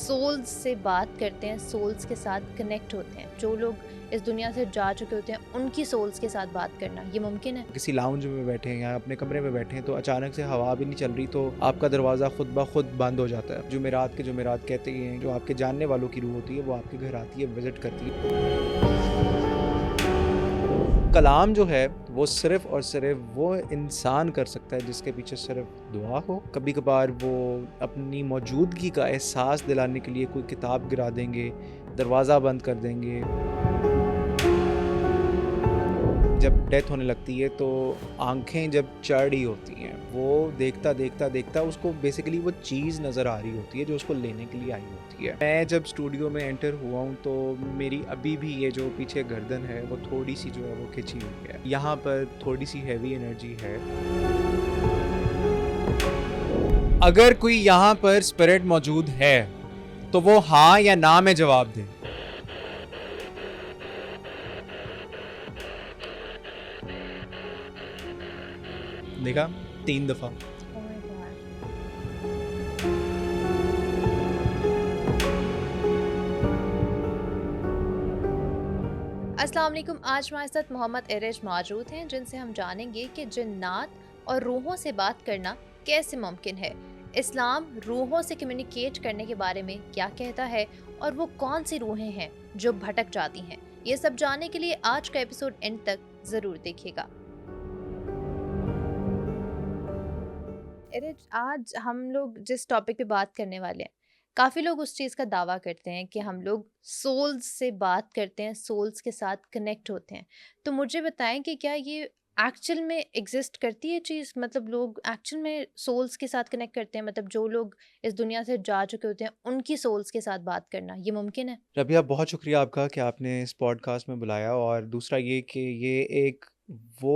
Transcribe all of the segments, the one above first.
Souls से बात करते हैं, सोल्स के साथ कनेक्ट होते हैं। जो लोग इस दुनिया से जा चुके होते हैं उनकी सोल्स के साथ बात करना, ये मुमकिन है? किसी लाउंज में बैठे हैं या अपने कमरे में बैठे हैं तो अचानक से हवा भी नहीं चल रही तो आपका दरवाज़ा खुद ब खुद बंद हो जाता है। जुमेरात के जुमेरात कहते हैं, जो आपके जानने वालों की रूह होती है वो आपके घर आती है, विजिट करती है। कलाम जो है वो सिर्फ़ और सिर्फ़ वो इंसान कर सकता है जिसके पीछे सिर्फ़ दुआ हो। कभी कभार वो अपनी मौजूदगी का एहसास दिलाने के लिए कोई किताब गिरा देंगे, दरवाज़ा बंद कर देंगे। जब डेथ होने लगती है तो आँखें जब चढ़ रही होती हैं, वो देखता देखता देखता उसको बेसिकली वो चीज़ नज़र आ रही होती है जो उसको लेने के लिए आई होती है। मैं जब स्टूडियो में एंटर हुआ हूँ तो मेरी अभी भी ये जो पीछे गर्दन है वो थोड़ी सी जो है वो खिंची हुई है। यहाँ पर थोड़ी सी हैवी एनर्जी है। अगर कोई यहाँ पर स्पिरिट मौजूद है तो वो हाँ या ना में जवाब दे। देखा 3 दफ़ा। Oh my God. अस्सलाम वालेकुम। आज हमारे साथ मोहम्मद एरज मौजूद हैं जिनसे हम जानेंगे कि जिन्नात और रूहों से बात करना कैसे मुमकिन है। इस्लाम रूहों से कम्युनिकेट करने के बारे में क्या कहता है और वो कौन सी रूहें हैं जो भटक जाती हैं। ये सब जानने के लिए आज का एपिसोड एंड तक ज़रूर देखिएगा। एरज, आज हम लोग जिस टॉपिक पे बात करने वाले हैं, काफ़ी लोग उस चीज़ का दावा करते हैं कि हम लोग सोल्स से बात करते हैं, सोल्स के साथ कनेक्ट होते हैं। तो मुझे बताएं कि क्या ये एक्चुअल में एग्जिस्ट करती है चीज़? मतलब लोग एक्चुअल में सोल्स के साथ कनेक्ट करते हैं? मतलब जो लोग इस दुनिया से जा चुके होते हैं उनकी सोल्स के साथ बात करना, ये मुमकिन है? रबिया, बहुत शुक्रिया आपका कि आपने इस पॉडकास्ट में बुलाया। और दूसरा ये कि ये एक वो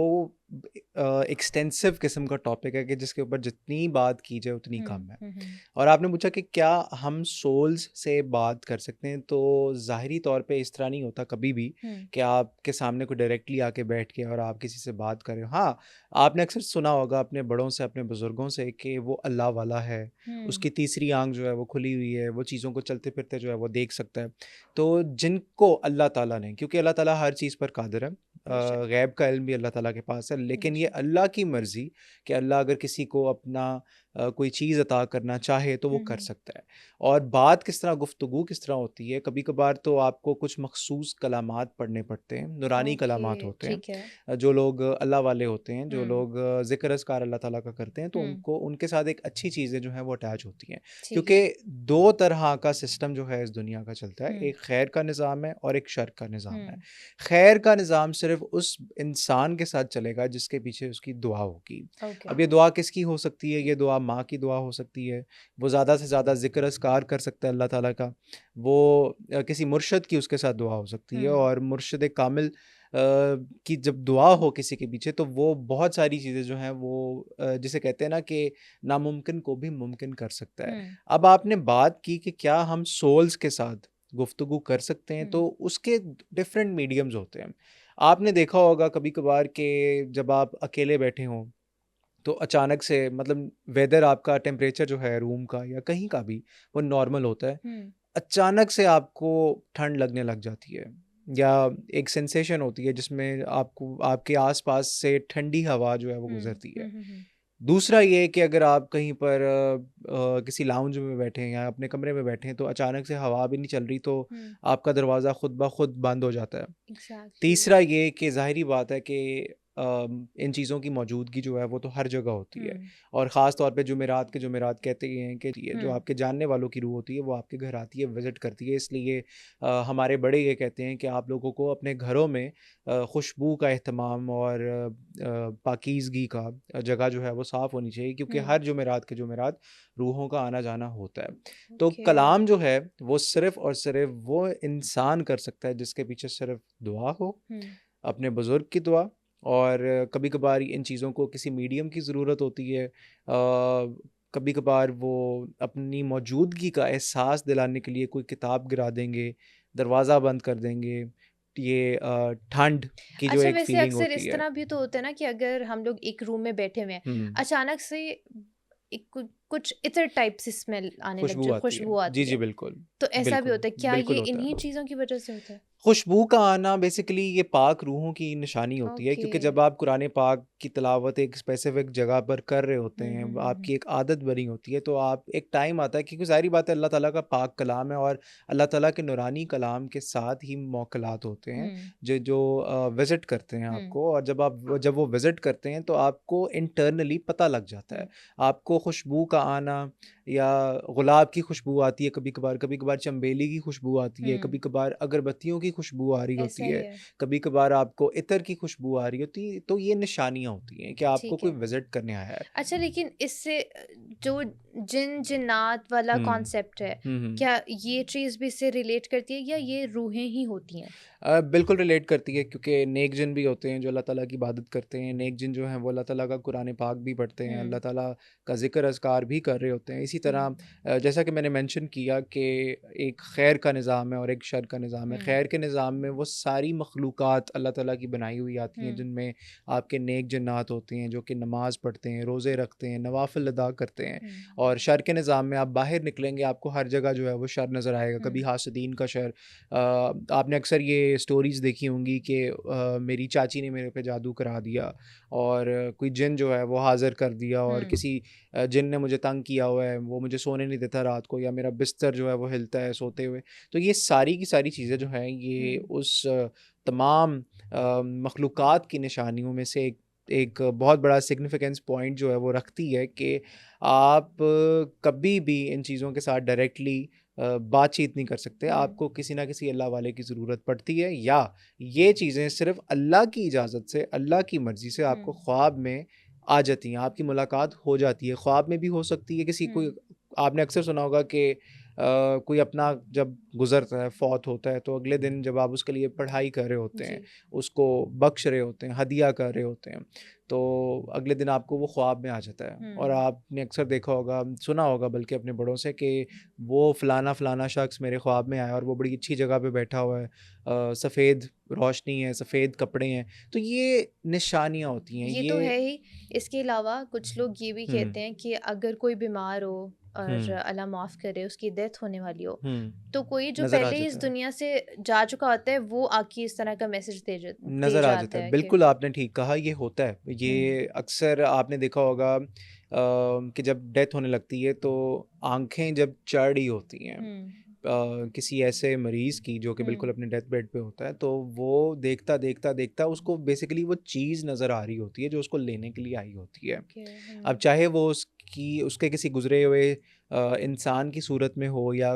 एक्सटेंसिव किस्म का टॉपिक है कि जिसके ऊपर जितनी बात की जाए उतनी कम है। हम्म। और आपने पूछा कि क्या हम सोल्स से बात कर सकते हैं, तो ज़ाहिरी तौर पे इस तरह नहीं होता कभी भी हम्म। कि आपके सामने कोई डायरेक्टली आके बैठ के और आप किसी से बात करें। हाँ, आपने अक्सर सुना होगा अपने बड़ों से, अपने बुज़ुर्गों से कि वो अल्लाह वाला है, हम्म। उसकी तीसरी आँख जो है वो खुली हुई है, वो चीज़ों को चलते फिरते जो है वो देख सकता है। तो जिनको अल्लाह ताला ने, क्योंकि अल्लाह ताला हर चीज़ पर कादिर है, बेशक। गैब का इल्म भी अल्लाह ताला के पास है, लेकिन ये बेशक। अल्लाह की मर्ज़ी कि अल्लाह अगर किसी को अपना कोई चीज़ अता करना चाहे तो वो कर हम्म। सकता है। और बात किस तरह, गुफ्तगू किस तरह होती है, कभी कभार तो आपको कुछ मखसूस कलामात पढ़ने पड़ते हैं, नूरानी ओके। कलामात होते हैं। ठीक है। जो लोग अल्लाह वाले होते हैं, जो हम्म। लोग ज़िक्र अस्कार अल्लाह ताला का करते हैं, तो हम्म। उनको उनके साथ एक अच्छी चीज़ें जो हैं वो अटैच होती हैं। ठीक क्योंकि है। 2 तरह का सिस्टम जो है इस दुनिया का चलता है, हम्म। एक खैर का निज़ाम है और एक शर का निज़ाम है। हम्म। खैर का निज़ाम सिर्फ़ उस इंसान के साथ चलेगा जिसके पीछे उसकी दुआ होगी। ओके। अब ये दुआ किसकी हो सकती है? ये दुआ माँ की दुआ हो सकती है, वो ज़्यादा से ज़्यादा ज़िक्र अस्कार कर सकता है अल्लाह ताला का। वो किसी मुर्शिद की उसके साथ दुआ हो सकती है, हम्म। और मुर्शिद कामिल की जब दुआ हो किसी के पीछे तो वो बहुत सारी चीज़ें जो हैं वो जिसे कहते हैं ना कि नामुमकिन को भी मुमकिन कर सकता है। हम्म। अब आपने बात की कि क्या हम सोल्स के साथ गुफ्तगू कर सकते हैं, हम्म। तो उसके डिफरेंट मीडियम्स होते हैं। आपने देखा होगा कभी-कभार कि जब आप अकेले बैठे हों, तो अचानक से, मतलब वेदर, आपका टेम्परेचर जो है रूम का या कहीं का भी, वो नॉर्मल होता है। हम्म। अचानक से आपको ठंड लगने लग जाती है, या एक सेंसेशन होती है जिसमें आपको आपके आस-पास से ठंडी हवा जो है वो हम्म। गुज़रती है। हम्म। दूसरा ये कि अगर आप कहीं पर किसी लाउंज में बैठे हैं या अपने कमरे में बैठे हैं तो अचानक से हवा भी नहीं चल रही तो हम्म। आपका दरवाज़ा खुद ब खुद बंद हो जाता है। एग्जैक्टली। तीसरा ये कि ज़ाहिरी बात है कि इन चीज़ों की मौजूदगी जो है वो तो हर जगह होती है। हम्म। और ख़ास तौर पे जुमेरात के जुमेरात कहते हैं कि ये जो हम्म। आपके जानने वालों की रूह होती है वो आपके घर आती है, विज़िट करती है। इसलिए हमारे बड़े ये कहते हैं कि आप लोगों को अपने घरों में खुशबू का एहतमाम और पाकीज़गी का जगह जो है वो साफ़ होनी चाहिए, क्योंकि हम्म। हर जुमेरात के जुमेरात रूहों का आना-जाना होता है। तो ओके। कलाम जो है वो सिर्फ़ और सिर्फ़ वो इंसान कर सकता है जिसके पीछे सिर्फ़ दुआ हो, हम्म। अपने बुज़ुर्ग की दुआ। और कभी-कभार इन चीज़ों को किसी मीडियम की ज़रूरत होती है। कभी-कभार वो अपनी मौजूदगी का एहसास दिलाने के लिए कोई किताब गिरा देंगे, दरवाज़ा बंद कर देंगे। ये ठंड की जो अच्छा, एक वैसे फ़ीलिंग अक्सर होती इस है। तरह भी तो होता है ना कि अगर हम लोग एक रूम में बैठे हुए हैं, हुँ। अचानक से कुछ इतर टाइप से स्मेल आने लग खुशबू जाए, आती है। खुशबू जी, आती जी, है। बिल्कुल। तो ऐसा भी बिल्कुल, होता है, क्या ये बिल्कुल होता इन्हीं है। चीज़ों की वजह से होता है? खुशबू का आना बेसिकली ये पाक रूहों की निशानी होती है, ओके। क्योंकि जब आप कुरान पाक की तिलावत एक स्पेसिफिक जगह पर कर रहे होते हुँ, हैं, हुँ, हुँ, हुँ। आपकी एक आदत बनी होती है, तो आप एक टाइम आता है, क्योंकि ज़ाहिर बात है अल्लाह ताला का पाक कलाम है और अल्लाह ताला के नूरानी कलाम के साथ ही मौकलात होते हैं हुँ, जो विज़िट करते हैं हुँ, आपको, और जब वो विज़िट करते हैं तो आपको इंटरनली पता लग जाता है। हुँ। आपको खुशबू का आना, या गुलाब की खुशबू आती है कभी कभार चंबेली की खुशबू आती है, हुँ, कभी कभार अगरबत्तियों की खुशबू आ रही ऐसा होती ही है, है। कभी कभार आपको इत्र की खुशबू आ रही होती है, तो ये निशानियाँ होती हैं कि आपको ठीक कोई है। विजिट करने आया है। अच्छा, लेकिन इससे जो जिन्नात वाला हम्म। कॉन्सेप्ट है, हम्म। क्या ये चीज़ भी इससे रिलेट करती है या ये रूहें ही होती हैं? बिल्कुल रिलेट करती है, क्योंकि नेक जिन भी होते हैं जो अल्लाह ताला की इबादत करते हैं, नेक जिन जो हैं वो अल्लाह ताला का कुरान पाक भी पढ़ते हैं, अल्लाह हुँ, ताला का ज़िक्र अज़कार भी कर रहे होते हैं। इसी तरह हुँ, जैसा कि मैंने मेंशन किया कि एक खैर का निज़ाम है और एक शर का निज़ाम है। हुँ, खैर के निज़ाम में वो सारी मखलूक़ात अल्लाह ताला की बनाई हुई आती हैं, हुँ, जिनमें आपके नेक जन्नात होते हैं जो कि नमाज़ पढ़ते हैं, रोज़े रखते हैं, नवाफ़िल अदा करते हैं। हुँ, और शर के निज़ाम में आप बाहर निकलेंगे, आपको हर जगह जो है वो शर नज़र आएगा, हुँ, कभी हासदीन का शर। आपने अक्सर ये स्टोरीज़ देखी होंगी कि मेरी चाची ने मेरे पे जादू करा दिया, और कोई जिन जो है वो हाज़िर कर दिया, और हुँ, किसी जिन ने मुझे तंग किया हुआ है, वो मुझे सोने नहीं देता रात को, या मेरा बिस्तर जो है वो हिलता है सोते हुए। तो ये सारी की सारी चीज़ें जो हैं ये हुँ, उस तमाम मखलूक़ात की निशानियों में से एक एक बहुत बड़ा सिग्निफिकेंस पॉइंट जो है वो रखती है कि आप कभी भी इन चीज़ों के साथ डायरेक्टली बातचीत नहीं कर सकते। हुँ, आपको किसी न किसी अल्लाह वाले की ज़रूरत पड़ती है, या ये चीज़ें सिर्फ़ अल्लाह की इजाज़त से, अल्लाह की मर्ज़ी से हुँ, आपको ख्वाब में आ जाती हैं, आपकी मुलाकात हो जाती है। ख्वाब में भी हो सकती है, किसी कोई, हुँ, आपने अक्सर सुना होगा कि कोई अपना जब गुज़रता है, फ़ौत होता है, तो अगले दिन जब आप उसके लिए पढ़ाई कर रहे होते जी, हैं, उसको बख्श रहे होते हैं, हदिया कर रहे होते हैं, तो अगले दिन आपको वो ख्वाब में आ जाता है। और हुँ, आपने अक्सर देखा होगा, सुना होगा बल्कि अपने बड़ों से, कि वो फ़लाना शख़्स मेरे ख्वाब में आया और वो बड़ी अच्छी जगह पे बैठा हुआ है, सफ़ेद रोशनी है, सफ़ेद कपड़े हैं। तो ये निशानियाँ होती हैं, ये तो ये। है ही। इसके अलावा कुछ लोग ये भी हुँ, कहते हैं कि अगर कोई बीमार हो और हुँ, अल्लाह माफ़ करे उसकी डेथ होने वाली हो, हुँ, तो कोई जो नज़र आ पहले ही इस जाता है। दुनिया से जा चुका होता है, वो आके इस तरह का मैसेज दे नज़र आ जाता जाता है। है कि बिल्कुल आपने ठीक कहा, ये होता है। हुँ, ये अक्सर आपने देखा होगा कि जब डेथ होने लगती है तो आँखें जब चढ़ रही होती हैं हुँ, किसी ऐसे मरीज़ की जो कि बिल्कुल हुँ, अपने डेथ बेड पे होता है, तो वो देखता उसको बेसिकली वो चीज़ नज़र आ रही होती है जो उसको लेने के लिए आई होती है। ओके, अब हुँ, चाहे वो उसके किसी गुज़रे हुए इंसान की सूरत में हो, या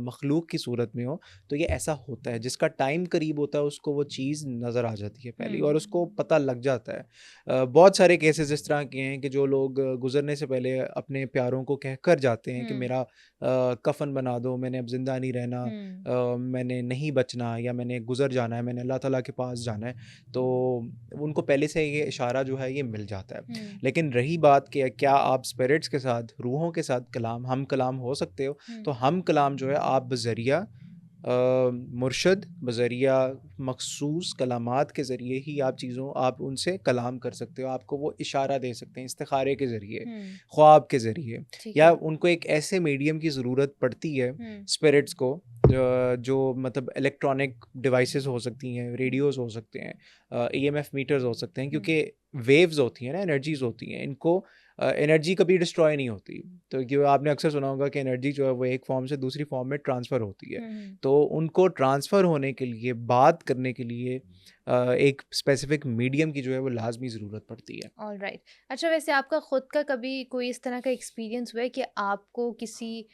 मखलूक की सूरत में हो, तो ये ऐसा होता है। जिसका टाइम करीब होता है उसको वो चीज़ नज़र आ जाती है पहले, और हुँ, उसको पता लग जाता है। बहुत सारे केसेस इस तरह के हैं कि जो लोग गुज़रने से पहले अपने प्यारों को कहकर जाते हैं कि हुँ, मेरा कफ़न बना दो, मैंने अब ज़िंदा नहीं रहना, हुँ, मैंने नहीं बचना, या मैंने गुज़र जाना है, मैंने अल्लाह ताला के पास जाना है। तो उनको पहले से ये इशारा जो है ये मिल जाता है। हुँ, लेकिन रही बात कि क्या आप स्पिरिट्स के साथ, रूहों के साथ हम कलाम हो सकते हो? हुँ, तो हम कलाम जो है आप बज़रिया मुर्शद, बज़रिया मख़सूस कलामात के ज़रिए ही आप उनसे कलाम कर सकते हो। आपको वो इशारा दे सकते हैं इस्तिखारे के ज़रिए, हुँ, ख्वाब के ज़रिए, ठीक या है, उनको एक ऐसे मीडियम की ज़रूरत पड़ती है हुँ, स्पिरिट्स को, जो मतलब इलेक्ट्रॉनिक डिवाइसेस हो सकती हैं, रेडियोज़ हो सकते हैं, ईएमएफ मीटर्स हो सकते हैं, हुँ, क्योंकि वेव्स होती हैं ना, एनर्जीज़ होती हैं, इनको एनर्जी कभी डिस्ट्रॉय नहीं होती। तो क्यों आपने अक्सर सुना होगा कि एनर्जी जो है वो एक फ़ॉर्म से दूसरी फ़ॉर्म में ट्रांसफ़र होती है। हुँ, हुँ, तो उनको ट्रांसफ़र होने के लिए, बात करने के लिए एक स्पेसिफ़िक मीडियम की जो है वो लाज़मी ज़रूरत पड़ती है। ऑलराइट। अच्छा, वैसे आपका खुद का कभी कोई इस तरह का एक्सपीरियंस हुआ है कि आपको किसी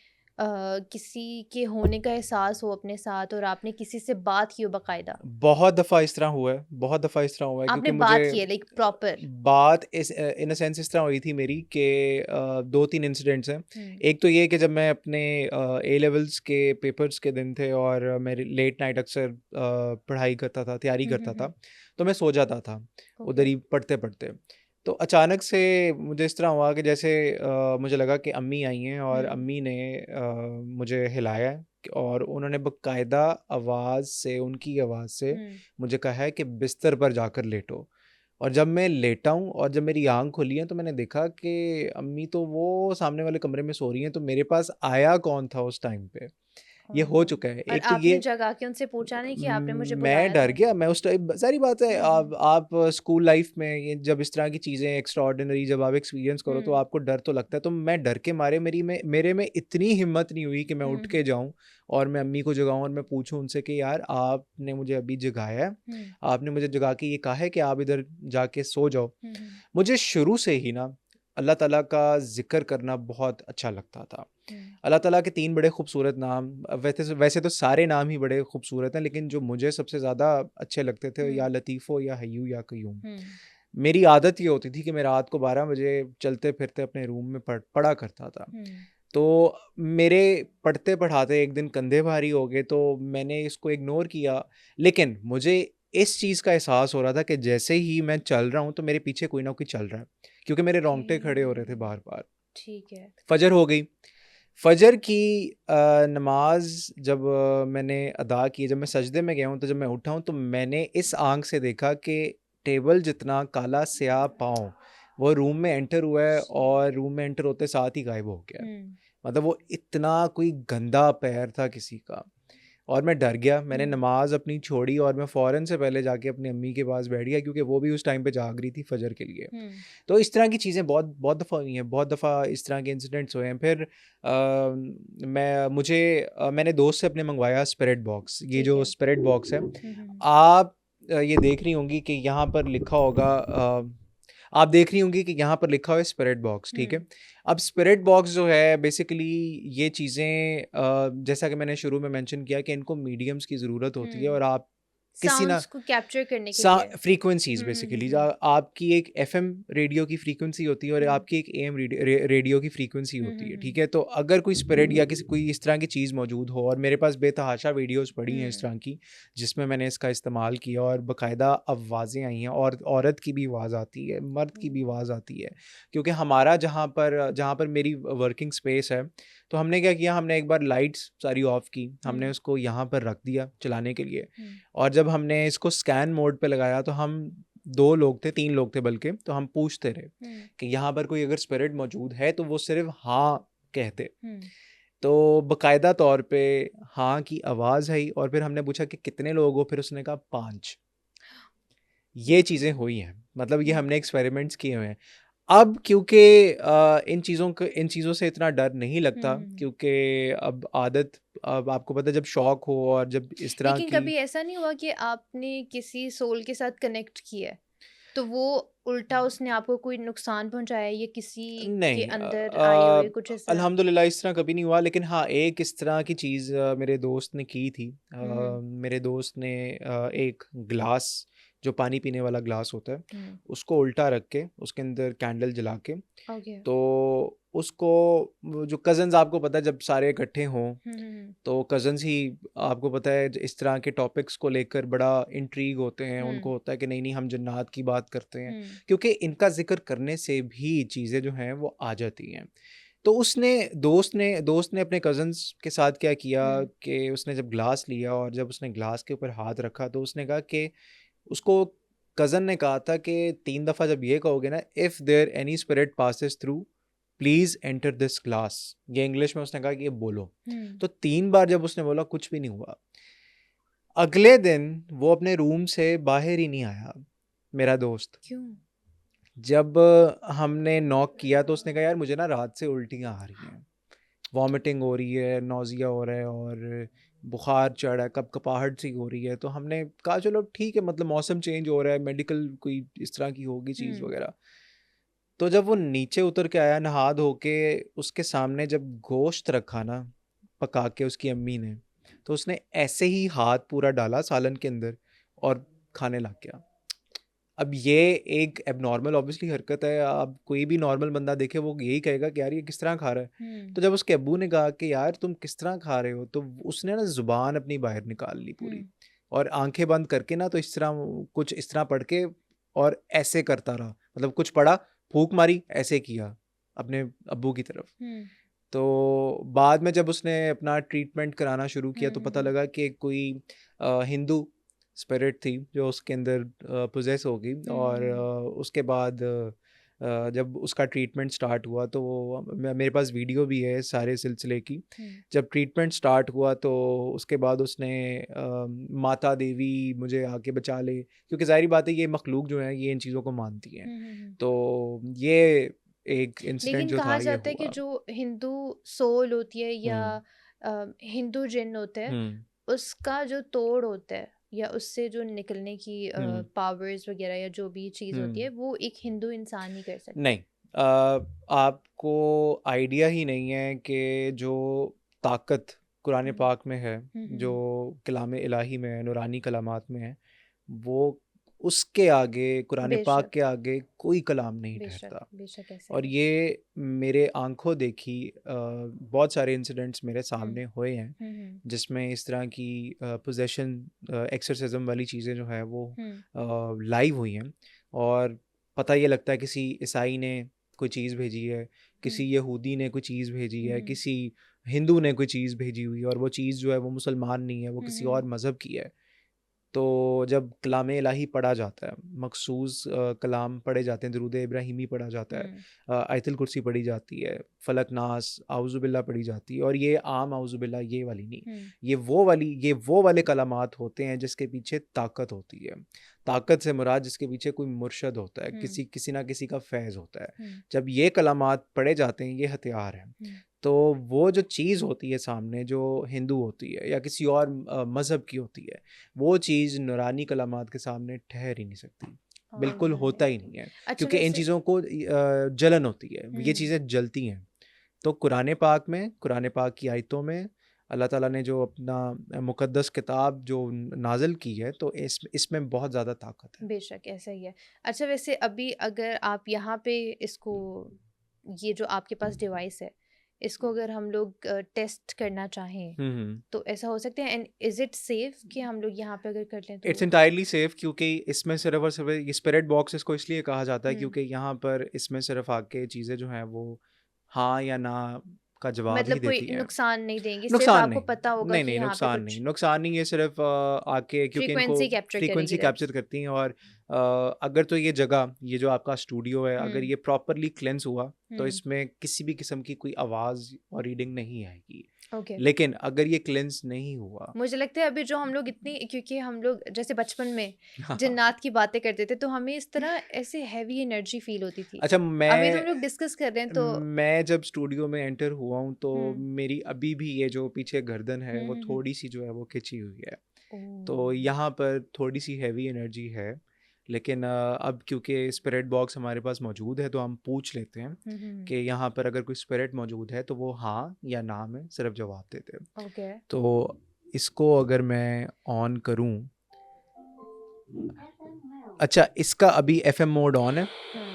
के होने का एहसास हो अपने साथ और आपने किसी से बात की हो बाकायदा? बहुत दफ़ा इस तरह हुआ है, बहुत दफ़ा इस तरह हुआ है, आपने क्योंकि मुझे बात की है लाइक प्रॉपर? बात इन अ सेंस इस तरह हुई थी मेरी कि 2-3 इंसिडेंट्स हैं। हुँ, एक तो ये कि जब मैं अपने ए लेवल्स के पेपर्स के दिन थे और मैं लेट नाइट अक्सर पढ़ाई करता था, तैयारी हुँ, हुँ, करता हुँ, था, तो मैं सो जाता था, ओके, उधर ही पढ़ते-पढ़ते। तो अचानक से मुझे इस तरह हुआ कि जैसे मुझे लगा कि अम्मी आई हैं, और हुँ, अम्मी ने मुझे हिलाया है, और उन्होंने बाकायदा आवाज़ से, उनकी आवाज़ से हुँ, मुझे कहा है कि बिस्तर पर जाकर लेटो। और जब मैं लेटा हूँ और जब मेरी आँख खुली है तो मैंने देखा कि अम्मी तो वो सामने वाले कमरे में सो रही हैं, तो मेरे पास आया कौन था उस टाइम पे? ये हो ओह! चुका है। और एक तो आपने ये जगा के उनसे पूछा नहीं कि आपने मुझे मैं बुलाया डर था? गया, मैं उस टाइम ज़ाहिर बात है, हुँ, आप स्कूल लाइफ़ में ये जब इस तरह की चीज़ें एक्स्ट्राऑर्डिनरी जब आप एक्सपीरियंस करो तो हुँ, आपको डर तो लगता है। तो मैं डर के मारे मेरे में इतनी हिम्मत नहीं हुई कि मैं उठ हुँ, के जाऊँ और मैं अम्मी को जगाऊँ और मैं पूछूँ उनसे कि यार आपने मुझे अभी जगाया है, हुँ, आपने मुझे जगा के ये कहा है कि आप इधर जाके सो जाओ। हुँ, हुँ, मुझे शुरू से ही ना अल्लाह ताला का ज़िक्र करना बहुत अच्छा लगता था। हुँ, अल्लाह ताला के 3 बड़े खूबसूरत नाम, वैसे तो सारे नाम ही बड़े खूबसूरत हैं, लेकिन जो मुझे सबसे ज़्यादा अच्छे लगते थे, हुँ, या लतीफ़ो, या हय्यू, या क़य्यूम। हुँ, मेरी आदत ये होती थी कि मैं रात को 12 बजे चलते-फिरते अपने रूम में पढ़ा करता था। हुँ, तो मेरे पढ़ते-पढ़ाते एक दिन कंधे भारी हो गए, तो मैंने इसको इग्नोर किया। लेकिन मुझे इस चीज़ का एहसास हो रहा था कि जैसे ही मैं चल रहा हूँ, तो मेरे पीछे कोई ना कोई चल रहा है, क्योंकि मेरे ओके, रोंगटे खड़े हो रहे थे बार-बार। ठीक है। फ़जर हो गई। फ़जर की नमाज़ जब मैंने अदा की, जब मैं सजदे में गया हूँ, तो जब मैं उठा हूँ, तो मैंने इस आँख से देखा कि टेबल जितना काला स्याह पाँव, वो रूम में एंटर हुआ है और रूम में एंटर होते साथ ही गायब हो गया है। हुँ, मतलब वो इतना कोई गंदा पैर था किसी का, और मैं डर गया। मैंने हुँ, नमाज़ अपनी छोड़ी और मैं फ़ौरन से पहले जाके अपनी अम्मी के पास बैठ गया, क्योंकि वो भी उस टाइम पे जाग रही थी फ़जर के लिए। हुँ, तो इस तरह की चीज़ें बहुत बहुत दफ़ा हुई हैं, बहुत दफ़ा इस तरह के इंसिडेंट्स हुए हैं। फिर मैंने दोस्त से अपने मंगवाया स्पिरिट बॉक्स। ये ठीक जो है। स्पिरिट बॉक्स है, हुँ, हुँ, आप ये देख रही होंगी कि यहाँ पर लिखा होगा, आप देख रही होंगी कि यहाँ पर लिखा हुआ है स्पिरिट बॉक्स, ठीक है? हुँ, अब स्पिरिट बॉक्स जो है बेसिकली ये चीज़ें, जैसा कि मैंने शुरू में मेंशन किया कि इनको मीडियम्स की ज़रूरत होती है, हुँ, और आप किसी ना साउंड्स को कैप्चर करने के सा लिए। फ्रीक्वेंसीज़ हुँ, हुँ, हुँ, बेसिकली, हुँ, आपकी एक एफएम रेडियो की फ्रीक्वेंसी होती है और हुँ, आपकी एक एएम रेडियो की फ्रीक्वेंसी हुँ, होती हुँ, है, हुँ, ठीक है? तो अगर कोई स्पिरिट या कोई इस तरह की चीज़ मौजूद हो, और मेरे पास बेतहाशा वीडियोज़ पड़ी हैं इस हुँ, तरह की, जिसमें मैंने इसका इस्तेमाल किया और बाकायदा आवाज़ें आई हैं, और औरत की भी आवाज़ आती है, मर्द की भी ओह! आवाज़ आती है। क्योंकि हमारा जहाँ पर मेरी वर्किंग स्पेस है, तो हमने क्या किया, हमने एक बार लाइट्स सारी ऑफ़ की, हमने हुँ, उसको यहाँ पर रख दिया चलाने के लिए। हुँ, और जब हमने इसको स्कैन मोड पे लगाया, तो हम 2 लोग थे, 3 लोग थे बल्कि, तो हम पूछते रहे हुँ, कि यहाँ पर कोई अगर स्पिरिट मौजूद है तो वो सिर्फ़ हाँ कहते। हुँ, तो बाकायदा तौर पे हाँ की आवाज़ आई, और फिर हमने पूछा कि कितने लोग हो? फिर उसने कहा 5। ये चीज़ें हुई हैं। मतलब ये हुँ, हमने एक्सपेरिमेंट्स किए हुए हैं। अब क्योंकि इन चीज़ों से इतना डर नहीं हुँ, लगता, हुँ, हुँ। क्योंकि अब आपको पता है, जब शौक हो और जब इस तरह लेकिन की। कभी ऐसा नहीं हुआ कि आपने किसी सोल के साथ कनेक्ट किया है, तो वो उल्टा उसने आपको कोई नुकसान पहुँचाया या किसी के नहीं, अंदर आए हुए कुछ ऐसा? अल्हम्दुलिल्लाह इस तरह कभी नहीं हुआ, लेकिन हाँ, एक इस तरह की चीज़ मेरे दोस्त ने की थी। हुँ, हुँ, मेरे दोस्त ने एक ग्लास, जो पानी पीने वाला ग्लास होता है, हुँ, उसको उल्टा रख के उसके अंदर कैंडल जला के, ओके। तो उसको, वो जो कज़न्स, आपको पता है जब सारे इकट्ठे हों, हुँ, हुँ, हुँ, तो कज़न्स ही, आपको पता है, इस तरह के टॉपिक्स को लेकर बड़ा इंट्रीग होते हैं, उनको हुँ, होता है कि नहीं नहीं हम जन्नत की बात करते हैं, हुँ, क्योंकि इनका जिक्र करने से भी चीज़ें जो हैं वो आ जाती हैं। तो दोस्त ने अपने कज़न्स के साथ क्या किया हुँ, कि उसने जब ग्लास लिया और जब उसने ग्लास के ऊपर हाथ रखा, तो उसने कहा कि उसको कज़न ने कहा था कि 3 दफ़ा जब ये कहोगे ना, if there any spirit passes through, please enter this glass. ये इंग्लिश में उसने कहा कि ये बोलो। हुँ, तो 3 बार जब उसने बोला, कुछ भी नहीं हुआ। अगले दिन वो अपने रूम से बाहर ही नहीं आया, मेरा दोस्त। क्यों? जब हमने नॉक किया, तो उसने कहा, यार मुझे ना रात से उल्टियाँ आ रही हैं, वॉमिटिंग हो रही है, नौज़िया हो रहा है, और बुखार चढ़ा है, कपकपाहट सी हो रही है। तो हमने कहा चलो ठीक है, मतलब मौसम चेंज हो रहा है, मेडिकल कोई इस तरह की होगी चीज़ हुँ, वगैरह। तो जब वो नीचे उतर के आया नहा धो के, उसके सामने जब गोश्त रखा ना, पका के उसकी अम्मी ने, तो उसने ऐसे ही हाथ पूरा डाला सालन के अंदर और खाने लग गया। अब ये एक एबनॉर्मल ऑब्वियसली हरकत है। अब कोई भी नॉर्मल बंदा देखे, वो यही कहेगा कि यार ये किस तरह खा रहा है। हुँ, तो जब उसके अब्बू ने कहा कि यार तुम किस तरह खा रहे हो, तो उसने ना ज़ुबान अपनी बाहर निकाल ली हुँ, पूरी, और आंखें बंद करके ना, तो इस तरह कुछ इस तरह पढ़ के, और ऐसे करता रहा, मतलब कुछ पढ़ा, फूंक मारी, ऐसे किया अपने अब्बू की तरफ। हुँ, तो बाद में जब उसने अपना ट्रीटमेंट कराना शुरू हुँ, किया, तो हुँ, पता हुँ, लगा कि कोई हिंदू स्पिरिट थी जो उसके अंदर पोजेस हो गई। और उसके बाद जब उसका ट्रीटमेंट स्टार्ट हुआ तो मेरे पास वीडियो भी है सारे सिलसिले की। जब ट्रीटमेंट स्टार्ट हुआ तो उसके बाद उसने माता देवी मुझे आके बचा ले, क्योंकि जाहिर बात है ये मखलूक जो है ये इन चीज़ों को मानती हैं। तो ये एक इंसिडेंट लेकिन जो कहा था ये जाता है कि हुआ। जो हिंदू सोल होती है या हम्म हिंदू जिन होते हैं, हम्म उसका जो तोड़ होता है या उससे जो निकलने की हम्म पावर्स वगैरह या जो भी चीज़ होती है, हम्म वो एक हिंदू इंसान ही कर सकता है। नहीं, आपको आइडिया ही नहीं है कि जो ताकत कुरान हम्म पाक में है, जो हम्म कलाम इलाही में है, नूरानी कलामात में है, वो उसके आगे, कुरान पाक बेशक के आगे कोई कलाम नहीं बेशक ठहरता। बेशक ऐसा और ही है। ये मेरे आंखों देखी बहुत सारे इंसिडेंट्स मेरे हम्म सामने हुए हैं हम्म जिसमें इस तरह की पोजेशन एक्सोर्सिज्म वाली चीज़ें जो है वो हम्म लाइव हुई हैं। और पता ये लगता है किसी ईसाई ने कोई चीज़ भेजी है, किसी हम्म यहूदी ने कोई चीज़ भेजी है, हम्म किसी हिंदू ने कोई चीज़ भेजी हुई है, और वो चीज़ जो है वो मुसलमान नहीं है, वो किसी और हम्म मज़हब की है। तो जब कलाम इलाही पढ़ा जाता है, मखसूस कलाम पढ़े जाते हैं, दरूद इब्राहिमी पढ़ा जाता है, हम्म आयतुल कुर्सी पढ़ी जाती है, फलक नास आउज़ुबिल्ला पढ़ी जाती है, और ये आम आउज़ुबिल्ला ये वाली नहीं, हम्म ये वो वाले कलामात होते हैं जिसके पीछे ताकत होती है। ताकत से मुराद जिसके पीछे कोई मुर्शद होता है, हम्म किसी किसी ना किसी का फैज़ होता है। हम्म जब ये कलामात पढ़े जाते हैं, ये हथियार हैं। हम्म तो वो जो चीज़ होती है सामने, जो हिंदू होती है या किसी और मज़हब की होती है, वो चीज़ नूरानी कलामात के सामने ठहर ही नहीं सकती। बिल्कुल होता ही ऑलराइट। नहीं है, अच्छा क्योंकि इन वैसे चीज़ों को जलन होती है, ये हम्म चीज़ें जलती हैं। तो कुरान पाक की आयतों में अल्लाह ताला ने जो अपना मुक़द्दस किताब जो नाज़िल की है, तो इसमें बहुत ज़्यादा ताकत है। बेशक ऐसा ही है। अच्छा वैसे अभी अगर आप यहाँ पे इसको, ये जो आपके पास डिवाइस है, इसको अगर हम लोग टेस्ट करना चाहें हुँ। तो ऐसा हो सकता है? एंड इज इट सेफ कि हम लोग यहाँ पे अगर कर लें तो? इट्स एंटायरली सेफ, क्योंकि इसमें सिर्फ़ और सिर्फ़ ये स्पिरिट बॉक्स इसको इसलिए कहा जाता है हम्म क्योंकि यहाँ पर इसमें सिर्फ़ आके चीज़ें जो हैं वो हाँ या ना का जवाब ही मतलब कोई देती हैं। नुकसान नहीं देंगी, सिर्फ नुकसान आपको नहीं, पता होगा कि यहाँ पे नुकसान नहीं, कुछ नुकसान नहीं, ये सिर्फ़ आके क्योंकि इनको फ्रीक्वेंसी कैप्चर करेगी, फ्रीक्वेंसी राइट? कैप्चर करती हैं। और अगर तो ये जगह, ये जो आपका स्टूडियो है, अगर हम्म ये प्रॉपर्ली क्लेंस हुआ, तो हम्म इसमें किसी भी किस्म की कोई आवाज़ और रीडिंग नहीं आएगी। ओके। लेकिन अगर ये क्लेंस नहीं हुआ मुझे लगता है अभी जो हम लोग इतनी, क्योंकि हम लोग जैसे बचपन में हाँ, जिन्नात की बातें करते थे तो हमें इस तरह ऐसे हैवी एनर्जी फील होती थी। अच्छा, अभी तो हम लोग डिस्कस कर रहे हैं तो मैं जब स्टूडियो में एंटर हुआ हूँ तो हम्म मेरी अभी भी ये जो पीछे गर्दन है वो हम्म। थोड़ी-सी जो है वो खिंची हुई है। तो ओह यहाँ पर थोड़ी-सी हैवी एनर्जी है। लेकिन अब क्योंकि स्पिरिट बॉक्स हमारे पास मौजूद है तो हम पूछ लेते हैं कि यहाँ पर अगर कोई स्पिरिट मौजूद है तो वो हाँ या ना में सिर्फ जवाब देते हैं। ओके। तो इसको अगर मैं ऑन करूँ, अच्छा इसका अभी एफएम मोड ऑन है,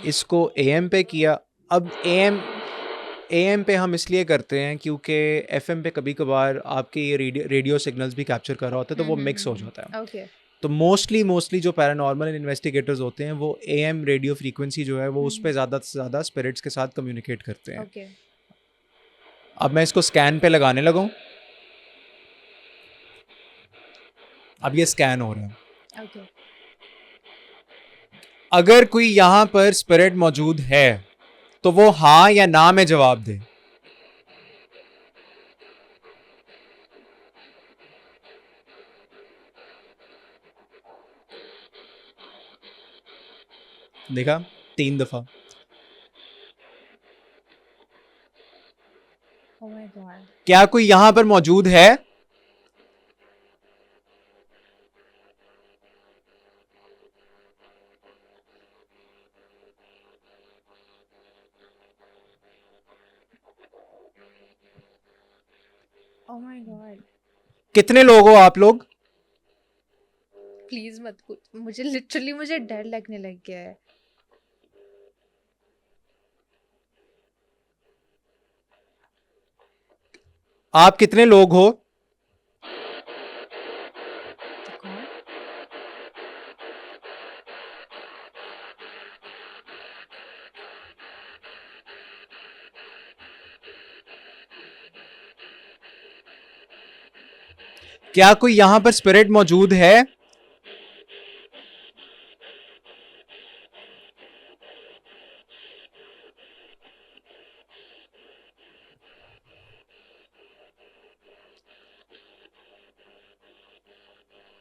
इसको एएम पे किया। अब एएम पे हम इसलिए करते हैं क्योंकि एफएम पे कभी कभार आपके ये रेडियो सिग्नल्स भी कैप्चर कर रहा होता है, तो वो मिक्स हो जाता है। ओके। तो मोस्टली जो पैरानॉर्मल इन्वेस्टिगेटर्स होते हैं वो एएम रेडियो फ्रीक्वेंसी जो है वो उस पे ज़्यादा से ज़्यादा स्पिरिट्स के साथ कम्युनिकेट करते हैं। ओके। अब मैं इसको स्कैन पे लगाने लगा हूँ, अब ये स्कैन हो रहा है। ओके। अगर कोई यहाँ पर स्पिरिट मौजूद है तो वो हाँ या ना में जवाब दे। देखा, 3 दफा। Oh my God. क्या कोई यहां पर मौजूद है? Oh my God. कितने लोग हो आप लोग? प्लीज मत पूछ, मुझे लिटरली मुझे डर लगने लग गया है। आप कितने लोग हो? तो कौन? क्या कोई यहां पर स्पिरिट मौजूद है?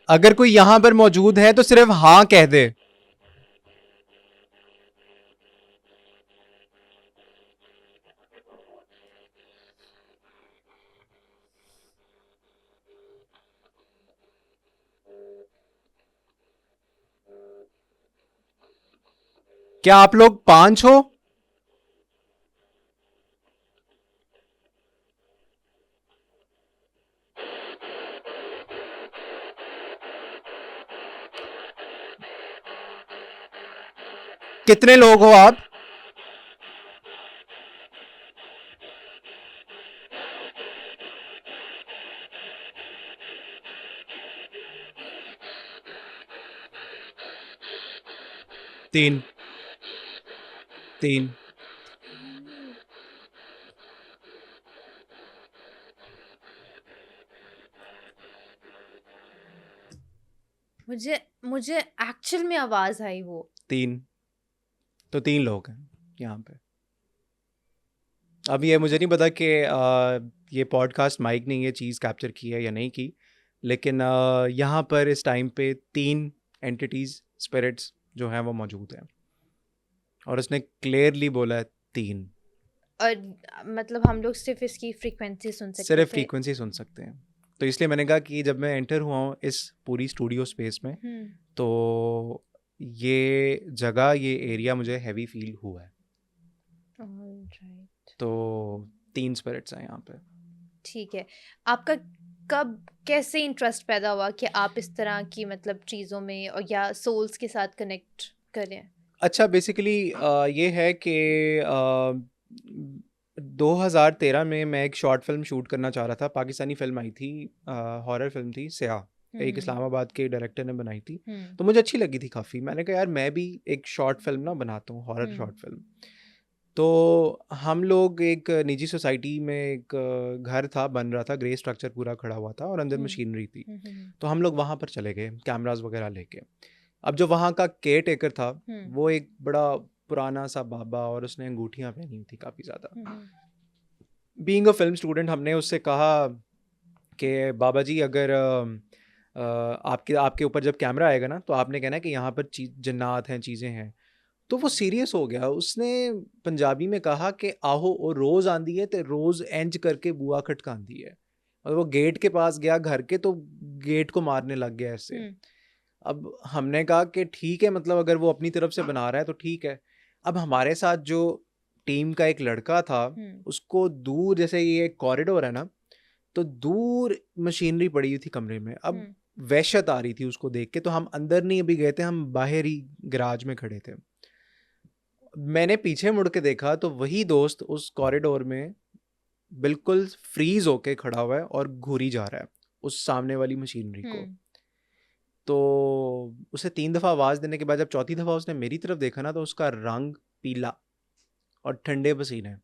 अगर कोई यहाँ पर मौजूद है तो सिर्फ हाँ कह दे। क्या आप लोग 5 हो? कितने लोग हो आप? तीन। तीन। मुझे मुझे एक्चुअल में आवाज आई वो। तीन। तो 3 लोग हैं यहाँ पे। अब ये मुझे नहीं पता कि ये पॉडकास्ट माइक ने ये चीज़ कैप्चर की है या नहीं की, लेकिन यहाँ पर इस टाइम पे 3 एंटिटीज़, स्पिरिट्स जो हैं वो मौजूद हैं, और उसने क्लियरली बोला है 3। और मतलब हम लोग सिर्फ इसकी फ्रीक्वेंसी सुन सकते सिर्फ थे। फ्रीक्वेंसी सुन सकते हैं। तो इसलिए मैंने कहा कि जब मैं एंटर हुआ हूँ इस पूरी स्टूडियो स्पेस में, तो ये जगह, ये एरिया मुझे हैवी फील हुआ है। ऑलराइट, तो 3 स्पिरिट्स हैं यहाँ पे। ठीक है। आपका कब कैसे इंटरेस्ट पैदा हुआ कि आप इस तरह की मतलब चीज़ों में और या सोल्स के साथ कनेक्ट करें? अच्छा, बेसिकली ये है कि 2013 में मैं एक शॉर्ट फिल्म शूट करना चाह रहा था। पाकिस्तानी फिल्म आई थी, हॉरर फिल्म थी, स्याह। एक इस्लामाबाद के डायरेक्टर ने बनाई थी, तो मुझे अच्छी लगी थी काफ़ी। मैंने कहा यार मैं भी एक शॉर्ट फिल्म ना बनाता हूँ, हॉरर शॉर्ट फिल्म। तो हम लोग एक निजी सोसाइटी में, एक घर था बन रहा था, ग्रे स्ट्रक्चर पूरा खड़ा हुआ था और अंदर मशीनरी थी। तो हम लोग वहाँ पर चले गए कैमरास वगैरह लेके। अब जो वहाँ का केयर टेकर था, वो एक बड़ा पुराना सा बाबा, और उसने अंगूठियाँ पहनी हुई थी काफ़ी ज़्यादा। बीइंग अ फिल्म स्टूडेंट, हमने उससे कहा कि बाबा जी, अगर आपके आपके ऊपर जब कैमरा आएगा ना, तो आपने कहना है कि यहाँ पर जन्नात हैं, चीज़ें हैं। तो वो सीरियस हो गया। उसने पंजाबी में कहा कि आहो ओ रोज़ आंदी है तो रोज़ इंज करके बुआ खटकांदी है। और वो गेट के पास गया घर के, तो गेट को मारने लग गया ऐसे। अब हमने कहा कि ठीक है, मतलब अगर वो अपनी तरफ से बना रहा है तो ठीक है। अब हमारे साथ जो टीम का एक लड़का था, उसको दूर, जैसे ये कॉरिडोर है ना, तो दूर मशीनरी पड़ी हुई थी कमरे में। अब वहशत आ रही थी उसको देख के, तो हम अंदर नहीं अभी गए थे, हम बाहर ही गराज में खड़े थे। मैंने पीछे मुड़ के देखा तो वही दोस्त उस कॉरिडोर में बिल्कुल फ्रीज होके खड़ा हुआ है और घूरी जा रहा है उस सामने वाली मशीनरी को। तो उसे 3 दफ़ा आवाज़ देने के बाद जब चौथी दफ़ा उसने मेरी तरफ देखा ना, तो उसका रंग पीला और ठंडे पसीने।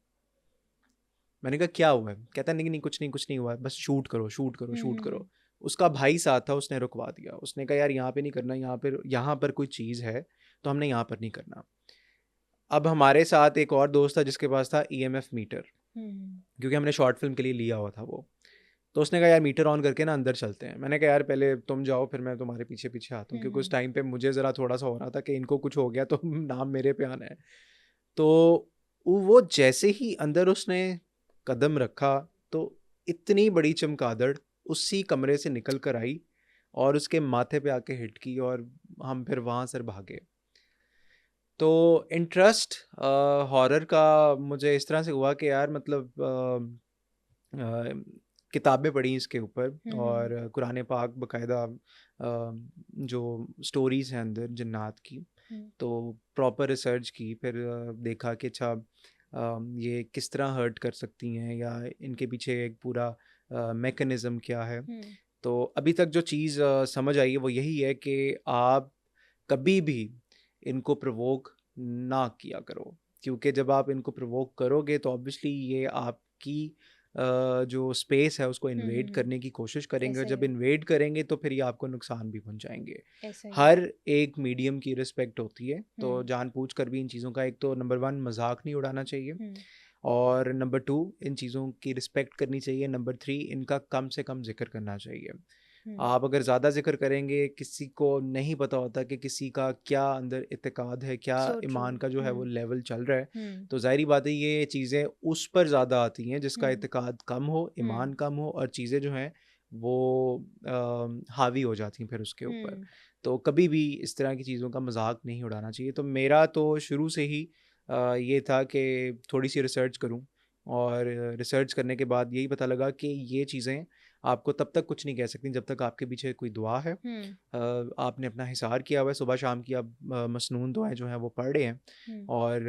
मैंने कहा क्या हुआ है? कहता नहीं नहीं, कुछ नहीं, कुछ नहीं हुआ है, बस शूट करो, शूट करो, शूट करो। उसका भाई साथ था, उसने रुकवा दिया। उसने कहा यार यहाँ पे नहीं करना, यहाँ पर कोई चीज़ है तो हमने यहाँ पर नहीं करना। अब हमारे साथ एक और दोस्त था जिसके पास था EMF मीटर, क्योंकि हमने शॉर्ट फिल्म के लिए लिया हुआ था वो। तो उसने कहा यार मीटर ऑन करके ना अंदर चलते हैं। मैंने कहा यार पहले तुम जाओ, फिर मैं तुम्हारे पीछे पीछे आता हूँ, क्योंकि उस टाइम पे मुझे ज़रा थोड़ा सा हो रहा था कि इनको कुछ हो गया तो नाम मेरे पे आना है। तो वो जैसे ही अंदर उसने कदम रखा, तो इतनी बड़ी चमगादड़ उसी कमरे से निकल कर आई और उसके माथे पे आके हिट की, और हम फिर वहाँ से भागे। तो इंटरेस्ट हॉरर का मुझे इस तरह से हुआ कि यार मतलब किताबें पढ़ी इसके ऊपर, और कुरान पाक बकायदा, जो स्टोरीज़ हैं अंदर जन्नात की, तो प्रॉपर रिसर्च की। फिर देखा कि अच्छा ये किस तरह हर्ट कर सकती हैं, या इनके पीछे एक पूरा मैकेनिज़्म क्या है। तो अभी तक जो चीज़ समझ आई है वो यही है कि आप कभी भी इनको प्रोवोक ना किया करो, क्योंकि जब आप इनको प्रोवोक करोगे तो ऑब्वियसली ये आपकी जो स्पेस है उसको इन्वेड करने की कोशिश करेंगे, और ऐसा ही जब है। इन्वेड करेंगे तो फिर ये आपको नुकसान भी पहुंचाएंगे। ऐसा ही है। हर एक मीडियम की रिस्पेक्ट होती है, तो जानबूझ कर भी इन चीज़ों का, एक तो नंबर 1 मजाक नहीं उड़ाना चाहिए, और नंबर 2 इन चीज़ों की रिस्पेक्ट करनी चाहिए, नंबर 3 इनका कम से कम जिक्र करना चाहिए। हुँ, आप अगर ज़्यादा ज़िक्र करेंगे, किसी को नहीं पता होता कि किसी का क्या अंदर इत्तेकाद है, क्या सो ट्रू। ईमान का जो है वो हुँ, लेवल चल रहा है, हुँ, तो ज़ाहिर-सी बात है ये चीज़ें उस पर ज़्यादा आती हैं जिसका हुँ, इत्तेकाद कम हो, ईमान हुँ, कम हो और चीज़ें जो हैं वो हावी हो जाती हैं फिर उसके ऊपर। हुँ, तो कभी भी इस तरह की चीज़ों का मज़ाक नहीं उड़ाना चाहिए। तो मेरा तो शुरू से ही ये था कि थोड़ी-सी रिसर्च करूँ और रिसर्च करने के बाद यही पता लगा कि ये चीज़ें आपको तब तक कुछ नहीं कह सकती जब तक आपके पीछे कोई दुआ है। हुँ, आपने अपना हिसार किया हुआ है, सुबह शाम की आप मसनून दुआएँ जो हैं वो पढ़ रहे हैं हुँ, और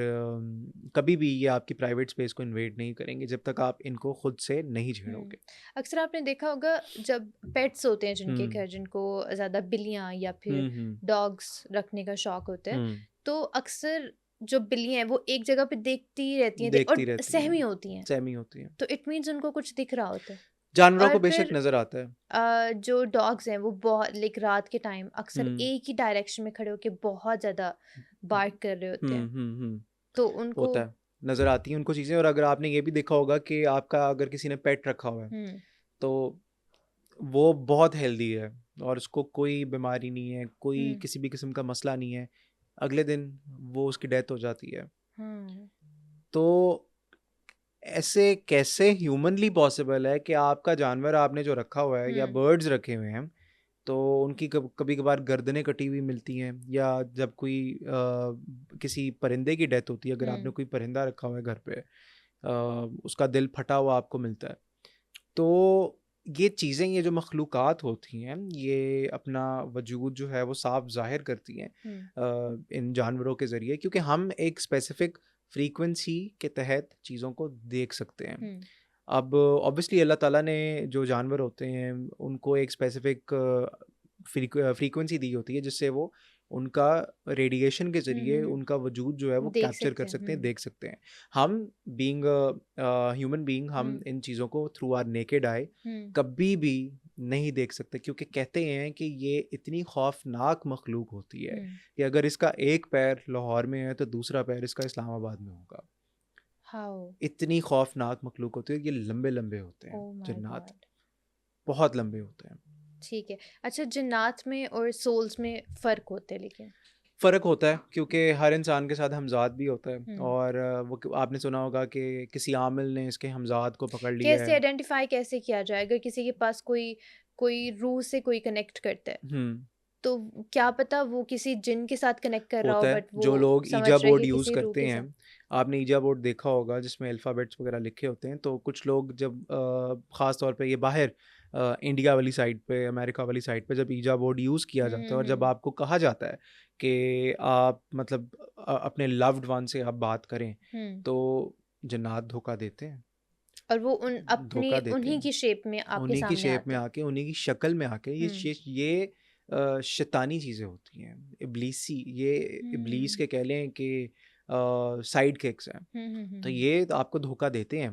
कभी भी ये आपकी प्राइवेट स्पेस को इन्वेड नहीं करेंगे जब तक आप इनको खुद से नहीं हुँ। झेड़ोगे। अक्सर आपने देखा होगा जब पेट्स होते हैं जिनके हुँ, घर, जिनको ज़्यादा बिल्लियाँ या फिर हुँ, हुँ, डॉग्स रखने का शौक होता है, हुँ। तो अक्सर जो बिल्लियाँ हैं वो एक जगह पे देखती ही रहती हैं देखती और रहती हैं, सहमी होती हैं, सहमी होती हैं। तो इट मीन्स उनको कुछ दिख रहा होता है। जानवरों और को बेशक फिर नज़र आता है। जो डॉग्स हैं वो बहुत लाइक रात के टाइम अक्सर हुँ, एक ही डायरेक्शन में खड़े होके बहुत ज़्यादा बार्क कर रहे होते हुँ, हैं, हुँ, हुँ। तो उनको होता है, नज़र आती हैं उनको चीज़ें और अगर आपने ये भी देखा होगा कि आपका अगर किसी ने पेट रखा हुआ है, हुँ, तो वो बहुत हेल्दी है और उसको कोई बीमारी नहीं है, कोई हुँ, किसी भी किस्म का मसला नहीं है। अगले दिन वो उसकी डेथ हो जाती है। हुँ, तो ऐसे कैसे ह्यूमनली पॉसिबल है कि आपका जानवर आपने जो रखा हुआ है या हुँ, बर्ड्स रखे हुए हैं, तो उनकी कभी-कभार गर्दनें कटी हुई मिलती हैं या जब कोई किसी परिंदे की डेथ होती है, अगर आपने हुँ, कोई परिंदा रखा हुआ है घर पे उसका दिल फटा हुआ आपको मिलता है। तो ये चीज़ें, ये जो मखलूक़ात होती हैं, ये अपना वजूद जो है वो साफ़ ज़ाहिर करती हैं हुँ, इन जानवरों के ज़रिए क्योंकि हम एक स्पेसिफ़िक फ्रीक्वेंसी के तहत चीज़ों को देख सकते हैं। हुँ, अब ऑब्वियसली अल्लाह ताला ने जो जानवर होते हैं उनको एक स्पेसिफ़िक फ्रीक्वेंसी दी होती है जिससे वो उनका रेडिएशन के हुँ, हुँ, ज़रिए हुँ, उनका वजूद जो है वो देख कैप्चर सकते कर हैं, सकते हैं, हुँ, देख सकते हैं। हम बीइंग ह्यूमन बीइंग हम हुँ, इन चीज़ों को थ्रू आवर नेकेड आई हुँ, कभी भी नहीं देख सकते क्योंकि कहते हैं कि ये इतनी खौफनाक मखलूक होती है हुँ, कि अगर इसका एक पैर लाहौर में है तो दूसरा पैर इसका इस्लामाबाद में होगा। हाउ इतनी खौफनाक मखलूक होती है, ये लंबे-लंबे होते हैं ओह माय जिन्नात, गॉड! बहुत लंबे होते हैं। ठीक है। अच्छा, जिन्नात में और सोल्स में फ़र्क होता है लेकिन? फ़र्क होता है क्योंकि हर इंसान के साथ हमज़ात भी होता है हुँ। और वो आपने सुना होगा कि किसी आमिल ने इसके हमज़ात को पकड़ लिया कैसे है। आइडेंटिफ़ाई कैसे किया जाए अगर किसी के पास कोई कोई रूह से कोई कनेक्ट करता है, हुँ, तो क्या पता वो किसी जिन के साथ कनेक्ट कर रहा हो होता है। बट वो जो लोग समझ ईजा रहा है बोर्ड कि यूज़ किसी रूह करते के हैं, साथ। आपने ईजा बोर्ड देखा होगा जिसमें अल्फ़ाबेट्स वग़ैरह लिखे होते हैं, तो कुछ लोग जब ख़ास तौर पे ये बाहर इंडिया वाली साइड पे, अमेरिका वाली साइड पे जब ईजा बोर्ड यूज़ किया हुँ, जाता है हुँ, और जब हुँ, आपको कहा जाता है कि आप मतलब अपने लव्ड वन से आप बात करें, हुँ। तो जिन्नात धोखा देते हैं। और वो उन अपनी धोखा देते उन्हीं हैं। की शेप में आपके उन्हीं की सामने शेप में आते हैं। आके, उन्हीं की शक्ल में आके हुँ, ये शैतानी चीज़ें होती हैं। इब्लीसी ये इब्लीस हुँ। के कह लें कि साइड किक्स हैं। हुँ, हुँ, हुँ, तो हुँ। ये तो आपको धोखा देते हैं